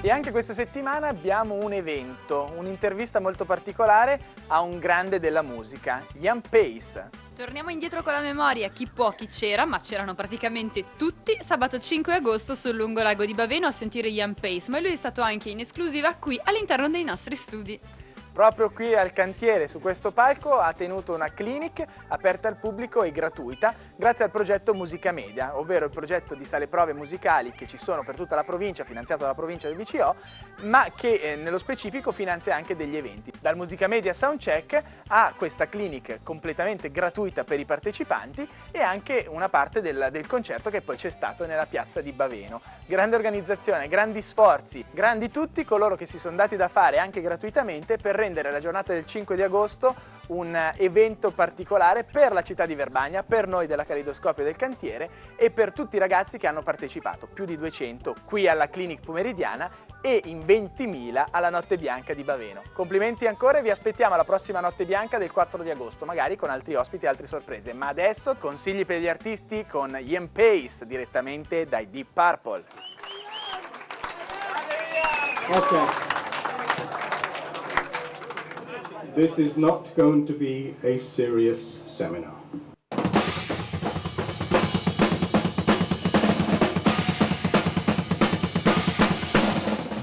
E anche questa settimana abbiamo un evento, un'intervista molto particolare a un grande della musica, IAN PAICE. Torniamo indietro con la memoria, chi può, chi c'era, ma c'erano praticamente tutti, sabato 5 agosto sul lungolago di Baveno a sentire IAN PAICE, ma lui è stato anche in esclusiva qui all'interno dei nostri studi. Proprio qui al Kantiere, su questo palco, ha tenuto una clinic aperta al pubblico e gratuita grazie al progetto Musica Media, ovvero il progetto di sale prove musicali che ci sono per tutta la provincia, finanziato dalla provincia del VCO, ma che nello specifico finanzia anche degli eventi. Dal Musica Media Soundcheck a questa clinic completamente gratuita per i partecipanti e anche una parte del concerto che poi c'è stato nella piazza di Baveno. Grande organizzazione, grandi sforzi, grandi tutti coloro che si sono dati da fare anche gratuitamente per rendere la giornata del 5 di agosto un evento particolare per la città di Verbania, per noi della Calidoscopio del Kantiere e per tutti i ragazzi che hanno partecipato, più di 200 qui alla clinic pomeridiana e in 20.000 alla Notte Bianca di Baveno. Complimenti ancora e vi aspettiamo alla prossima Notte Bianca del 4 di agosto, magari con altri ospiti e altre sorprese. Ma adesso consigli per gli artisti con IAN PAICE direttamente dai Deep Purple. Okay. This is not going to be a serious seminar.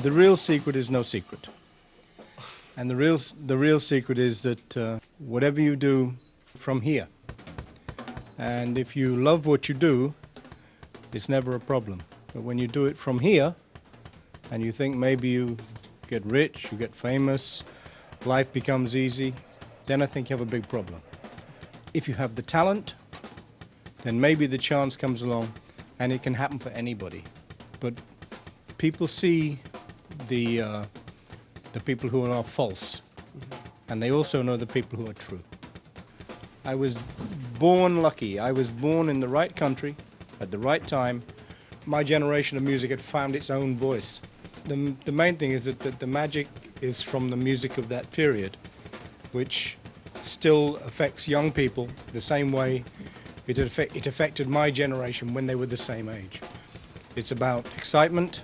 The real secret is no secret. And the real secret is that whatever you do from here, and if you love what you do, it's never a problem. But when you do it from here, and you think maybe you get rich, you get famous, life becomes easy, then I think you have a big problem. If you have the talent, then maybe the chance comes along and it can happen for anybody. But people see the people who are false, and they also know the people who are true. I was born lucky. I was born in the right country at the right time. My generation of music had found its own voice. The main thing is that the magic is from the music of that period, which still affects young people the same way it affected my generation when they were the same age. It's about excitement,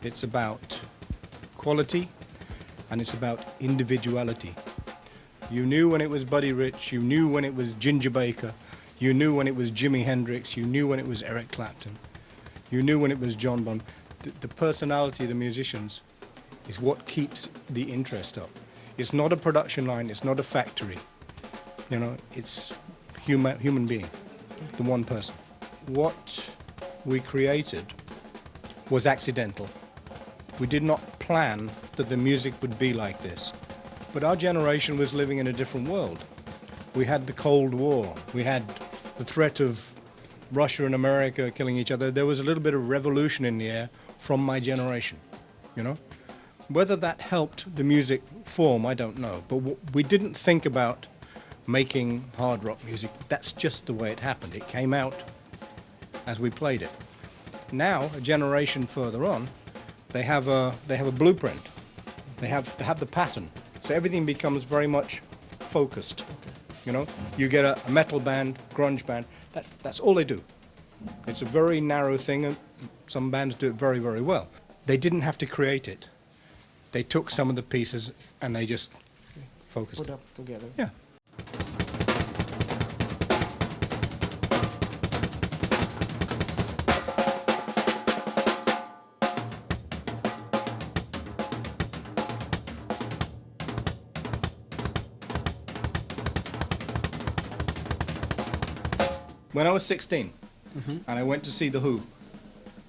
it's about quality, and it's about individuality. You knew when it was Buddy Rich, you knew when it was Ginger Baker, you knew when it was Jimi Hendrix, you knew when it was Eric Clapton, you knew when it was John Bonham. The personality of the musicians is what keeps the interest up. It's not a production line, it's not a factory. You know, it's human being, the one person. What we created was accidental. We did not plan that the music would be like this. But our generation was living in a different world. We had the Cold War, we had the threat of Russia and America killing each other. There was a little bit of revolution in the air from my generation, you know? Whether that helped the music form, I don't know. But we didn't think about making hard rock music. That's just the way it happened. It came out as we played it. Now, a generation further on, they have a blueprint. They have the pattern. So everything becomes very much focused. You know, you get a metal band, grunge band. That's all they do. It's a very narrow thing, and some bands do it very, very well. They didn't have to create it. They took some of the pieces and they just focused Put up together. Yeah. When I was 16, and I went to see The Who,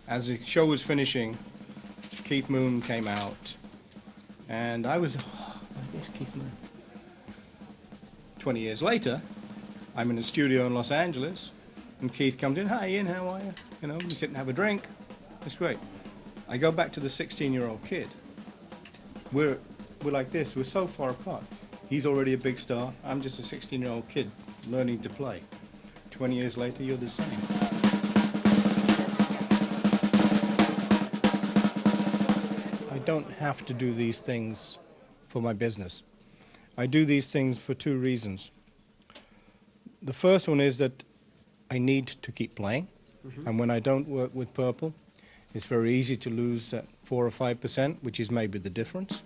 as the show was finishing, Keith Moon came out, and I was, yes, Keith Moon. 20 years later, I'm in a studio in Los Angeles, and Keith comes in, "Hi Ian, how are you?" You know, we sit and have a drink. It's great. I go back to the 16-year-old kid. We're like this, we're so far apart. He's already a big star, I'm just a 16-year-old kid learning to play. 20 years later, you're the same. I don't have to do these things for my business. I do these things for two reasons. The first one is that I need to keep playing, and when I don't work with Purple, it's very easy to lose that 4 or 5%, which is maybe the difference.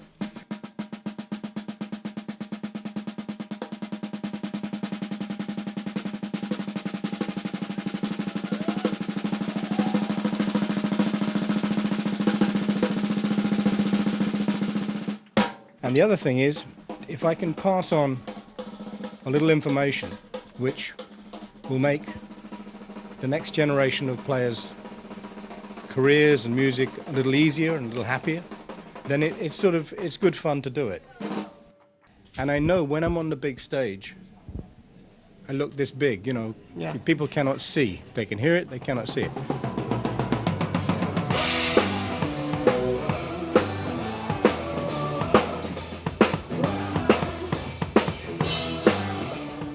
And the other thing is, if I can pass on a little information which will make the next generation of players' careers and music a little easier and a little happier, then it's good fun to do it. And I know when I'm on the big stage, I look this big, you know. Yeah. People cannot see. They can hear it, they cannot see it.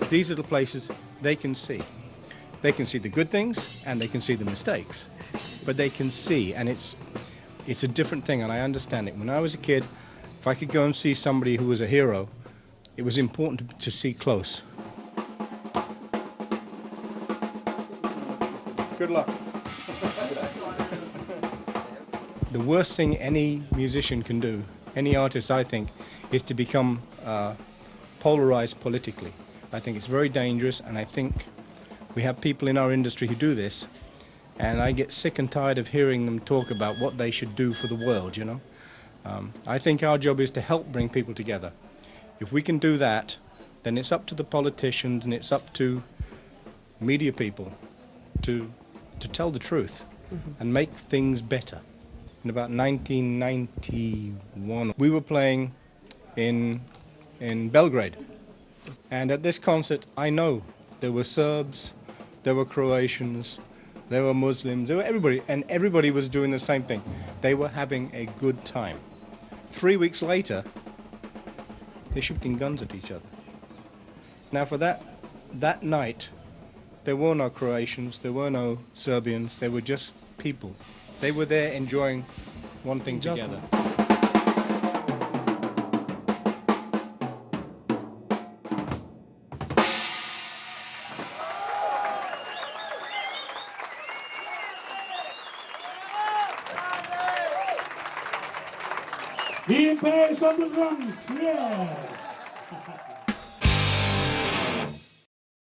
These little places, they can see. They can see the good things and they can see the mistakes. But they can see, and it's a different thing, and I understand it. When I was a kid, if I could go and see somebody who was a hero, it was important to see close. Good luck. The worst thing any musician can do, any artist, I think, is to become polarized politically. I think it's very dangerous, and I think we have people in our industry who do this, and I get sick and tired of hearing them talk about what they should do for the world, you know. I think our job is to help bring people together. If we can do that, then it's up to the politicians and it's up to media people to tell the truth and make things better. In about 1991, we were playing in Belgrade. And at this concert, I know there were Serbs, there were Croatians, there were Muslims, there were everybody, and everybody was doing the same thing. They were having a good time. 3 weeks later, they're shooting guns at each other. Now for that night, there were no Croatians, there were no Serbians, they were just people. They were there enjoying one thing together. IAN PAICE on the drums, yeah!